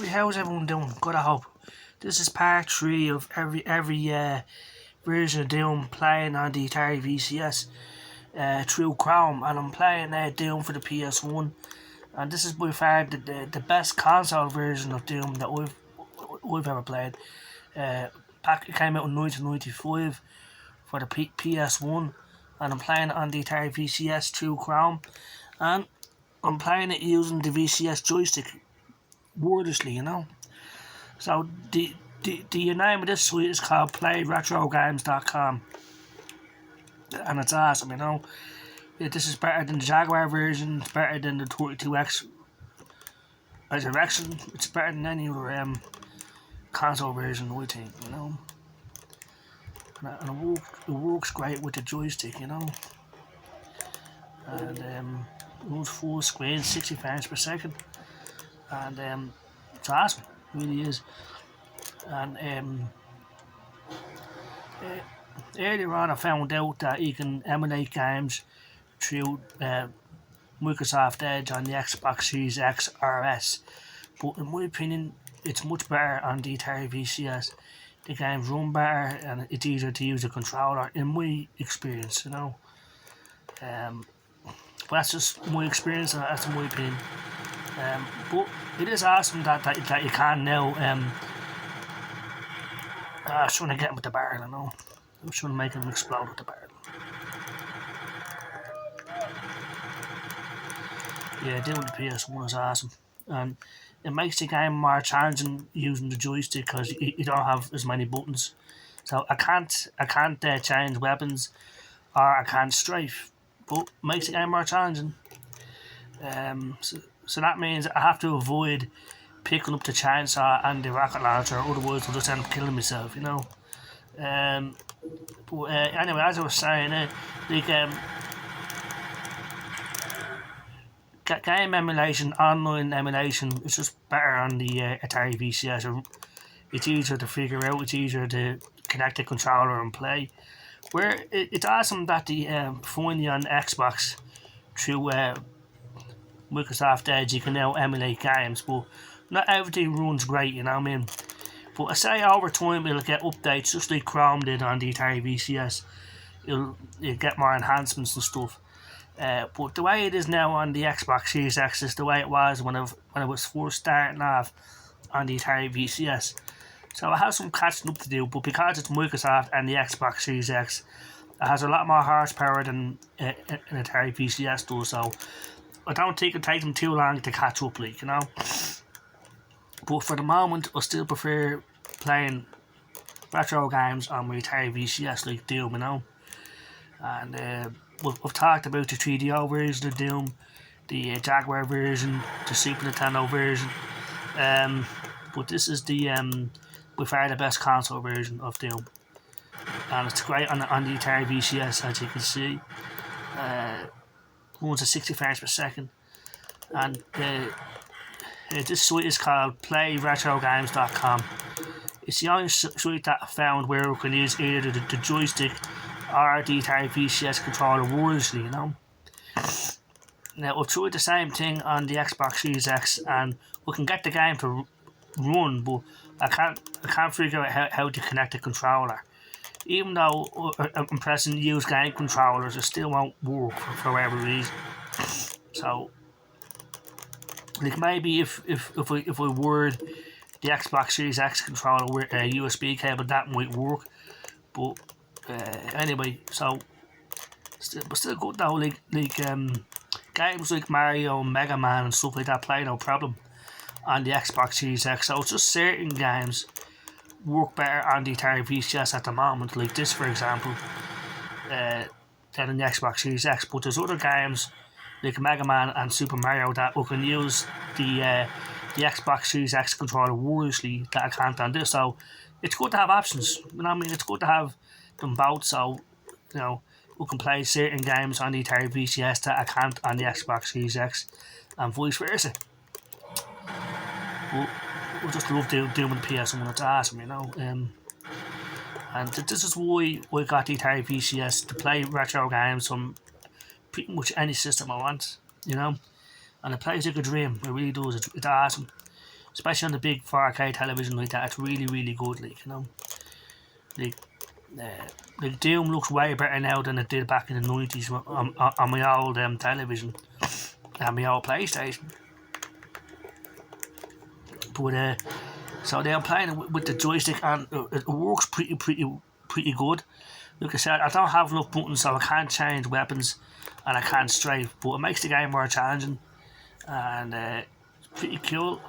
How's everyone doing? Good, I hope. This is part 3 of every version of Doom playing on the Atari VCS through Chrome, and I'm playing Doom for the ps1, and this is by far the best console version of Doom that I've ever played. It came out in 1995 for the ps1, and I'm playing it on the Atari VCS through Chrome, and I'm playing it using the VCS joystick wordlessly, you know. So the name of this suite is called playretrogames.com, and it's awesome, you know. This is better than the Jaguar version, it's better than the 32X Resurrection, it's better than any other console version, I think, you know. And it works great with the joystick, you know. And it runs full screen, 60 frames per second, and it's awesome, it really is. And earlier on I found out that you can emulate games through Microsoft Edge on the Xbox Series X or S, but in my opinion it's much better on the Atari VCS. The games run better and it's easier to use a controller, in my experience, you know. But that's just my experience and that's my opinion. But it is awesome that you can now. I was trying to get him with the barrel, you know. I was trying to make him explode with the barrel. Yeah, doing the PS1 is awesome, and it makes the game more challenging using the joystick because you don't have as many buttons. So I can't change weapons, or I can't strafe, but it makes the game more challenging. So that means I have to avoid picking up the chainsaw and the rocket launcher, otherwise I'll just end up killing myself, you know. But anyway, as I was saying, game emulation, online emulation, is just better on the Atari VCS. It's easier to figure out, it's easier to connect the controller and play. Where it's awesome that they finally on Xbox through Microsoft Edge you can now emulate games, but not everything runs great, you know what I mean. But I say over time it'll get updates, just like Chrome did on the Atari VCS. You'll get more enhancements and stuff. But the way it is now on the Xbox Series X is the way it was when I was first starting off on the Atari VCS. So I have some catching up to do, but because it's Microsoft and the Xbox Series X, it has a lot more horsepower than an Atari VCS does, so I don't think it'll take them too long to catch up, like, you know. But for the moment, I still prefer playing retro games on my Atari VCS like Doom, you know. And we've talked about the 3DO version of Doom, the Jaguar version, the Super Nintendo version. But this is by far the best console version of Doom, and it's great on the Atari VCS, as you can see. Runs at 60 frames per second, and this site is called playretrogames.com. It's the only site that I found where we can use either the joystick or the Atari VCS controller wirelessly, you know. Now I've tried the same thing on the Xbox Series X, and we can get the game to run, but I can't figure out how to connect the controller. Even though I'm pressing use game controllers, it still won't work for whatever reason. So, like, maybe if we wired the Xbox Series X controller with a USB cable, that might work. But anyway, so still good though. Like games like Mario and Mega Man and stuff like that play no problem on the Xbox Series X. So it's just certain games work better on the Atari VCS at the moment, like this for example, than on the Xbox Series X. But there's other games like Mega Man and Super Mario that we can use the Xbox Series X controller wirelessly that I can't on this. So it's good to have options, you know what I mean. It's good to have them both, so you know we can play certain games on the Atari VCS that I can't on the Xbox Series X, and vice versa. But we just love doing the PS1, it's awesome, you know. And this is why I got the Atari VCS, to play retro games on pretty much any system I want, you know. And it plays like a dream, it really does, it's awesome. especially on the big 4K television like that. It's really, really good, like, you know. Like, like Doom looks way better now than it did back in the 90s on my old television and my old PlayStation. But so I'm playing it with the joystick, and it works pretty good. Like I said, I don't have enough buttons, so I can't change weapons and I can't strafe, but it makes the game more challenging, and it's pretty cool.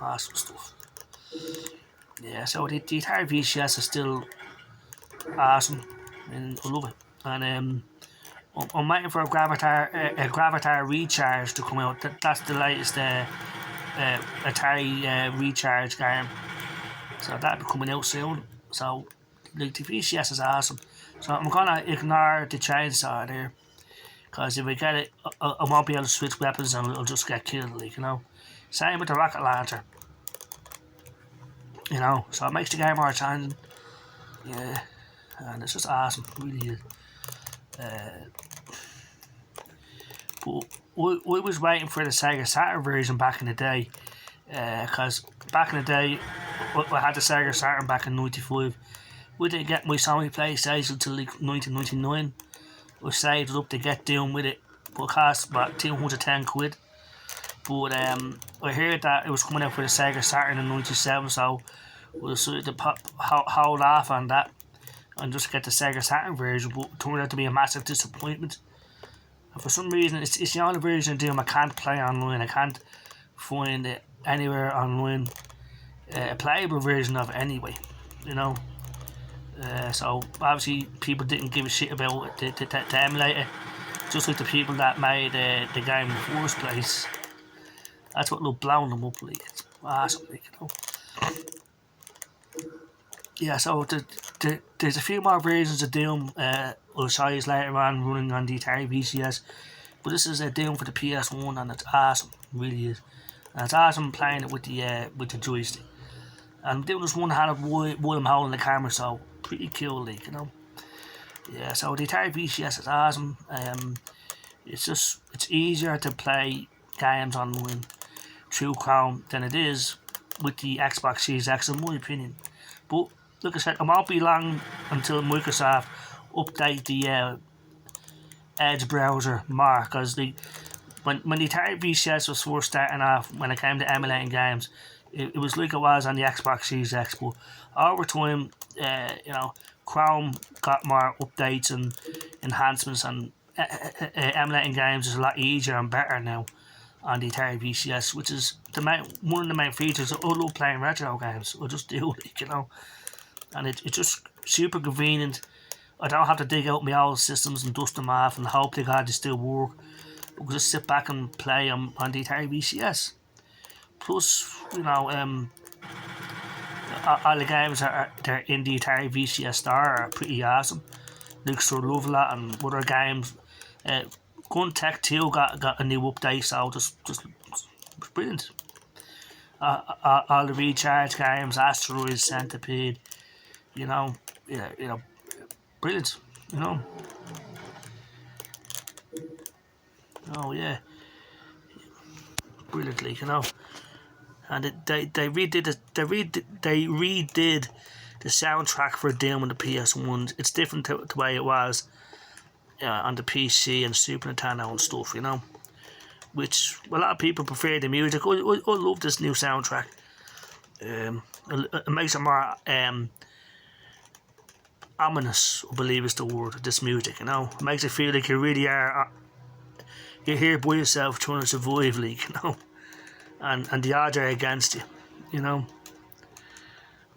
Awesome stuff. Yeah, so the Atari VCS is still awesome, and I love it. And I'm waiting for a Gravatar Recharge to come out. That's the latest Atari Recharge game. So that'll be coming out soon. So like, the VCS is awesome. So I'm gonna ignore the chainsaw there, because if I get it, I won't be able to switch weapons and I'll just get killed, like, you know. Same with the rocket launcher. You know, so it makes the game more challenging. Yeah, and it's just awesome, really is. But I was waiting for the Sega Saturn version back in the day, because back in the day, I had the Sega Saturn back in '95. We didn't get my Sony PlayStation until like 1999. I saved it up to get down with it, but it cost about 210 quid. But I heard that it was coming out for the Sega Saturn in '97, so we decided to hold off on that and just get the Sega Saturn version, but it turned out to be a massive disappointment. And for some reason, it's the only version of Doom I can't play online. I can't find it anywhere online, a playable version of it anyway, you know. So obviously people didn't give a shit about it to emulate it, just like the people that made the game in the first place. That's what loved blowing them up, like. It's awesome, like, you know. Yeah, so there's a few more versions of Doom I'll show you later on running on the Atari VCS, but this is a Doom for the PS1, and it's awesome, it really is. And it's awesome playing it with the joystick. And I'm doing this one hand while I'm holding the camera, so pretty cool, like, you know. Yeah, so the Atari VCS is awesome. It's easier to play games online through Chrome than it is with the Xbox Series X, in my opinion. But like I said, it won't be long until Microsoft update the Edge browser more, because when the Atari VCS was first starting off, when it came to emulating games, it was like it was on the Xbox Series X, but over time, you know, Chrome got more updates and enhancements, and emulating games is a lot easier and better now on the Atari VCS, which is one of the main features. I love playing retro games. I just do, like, you know, and it's just super convenient. I don't have to dig out my old systems and dust them off and hope to God they still work. I can just sit back and play on the Atari VCS. Plus, you know, all the games that are in the Atari VCS store are pretty awesome. Like Sir Lovelat and other games. Gun Tech 2 got a new update, so just it's brilliant. All the Recharge games, Asteroid, Centipede, you know, brilliant, you know. Oh yeah, brilliantly, you know. And they redid the soundtrack for Doom on the PS1. It's different to the way it was on the PC and Super Nintendo and stuff, you know. Which a lot of people prefer the music. I love this new soundtrack. It makes it more ominous, I believe is the word. This music, you know, it makes it feel like you really are. You're here by yourself trying to survive, like, you know. And the odds are against you, you know.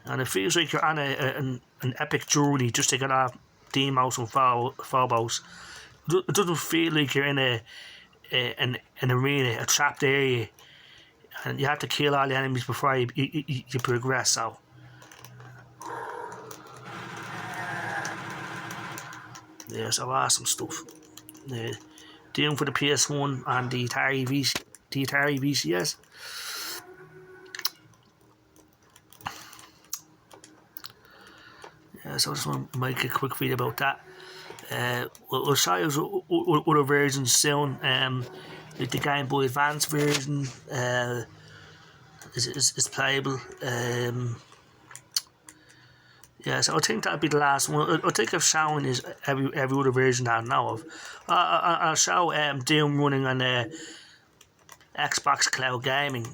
And it feels like you're on an epic journey just to get off Deimos and Phobos. It doesn't feel like you're in an arena, a trapped area, and you have to kill all the enemies before you progress. So yeah, so awesome stuff. Doom for the PS1 and the Atari VCS. So I just want to make a quick video about that. We'll show you other versions soon. Like the Game Boy Advance version is playable. Yeah, so I think that'll be the last one. I think I've shown is every other version that I know of. I'll show Doom running on Xbox Cloud Gaming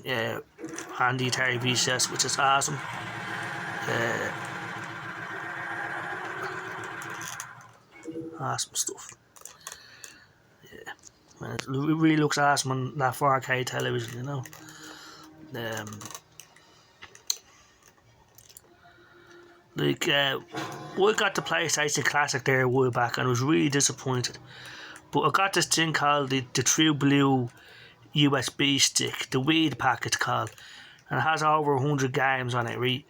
on the Atari VCS, which is awesome. Awesome stuff. Yeah, it really looks awesome on that 4K television, you know. I got the PlayStation Classic there a while back and I was really disappointed. But I got this thing called the True Blue USB stick, the weed pack it's called, and it has over 100 games on it, right?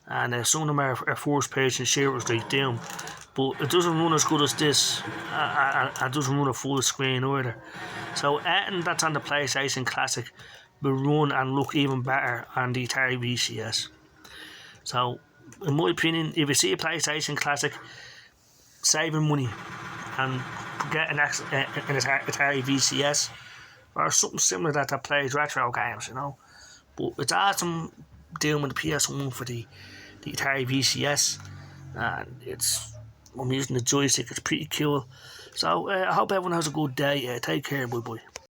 And some of them are first person shooters like Doom, but it doesn't run as good as this. It doesn't run a full screen either. So anything that's on the PlayStation Classic will run and look even better on the Atari VCS. So in my opinion, if you see a PlayStation Classic, saving money and get an Atari VCS or something similar that plays retro games, you know. But it's awesome dealing with the ps1 for the Atari VCS, and I'm using the joystick. It's pretty cool. So I hope everyone has a good day. Take care, bye bye.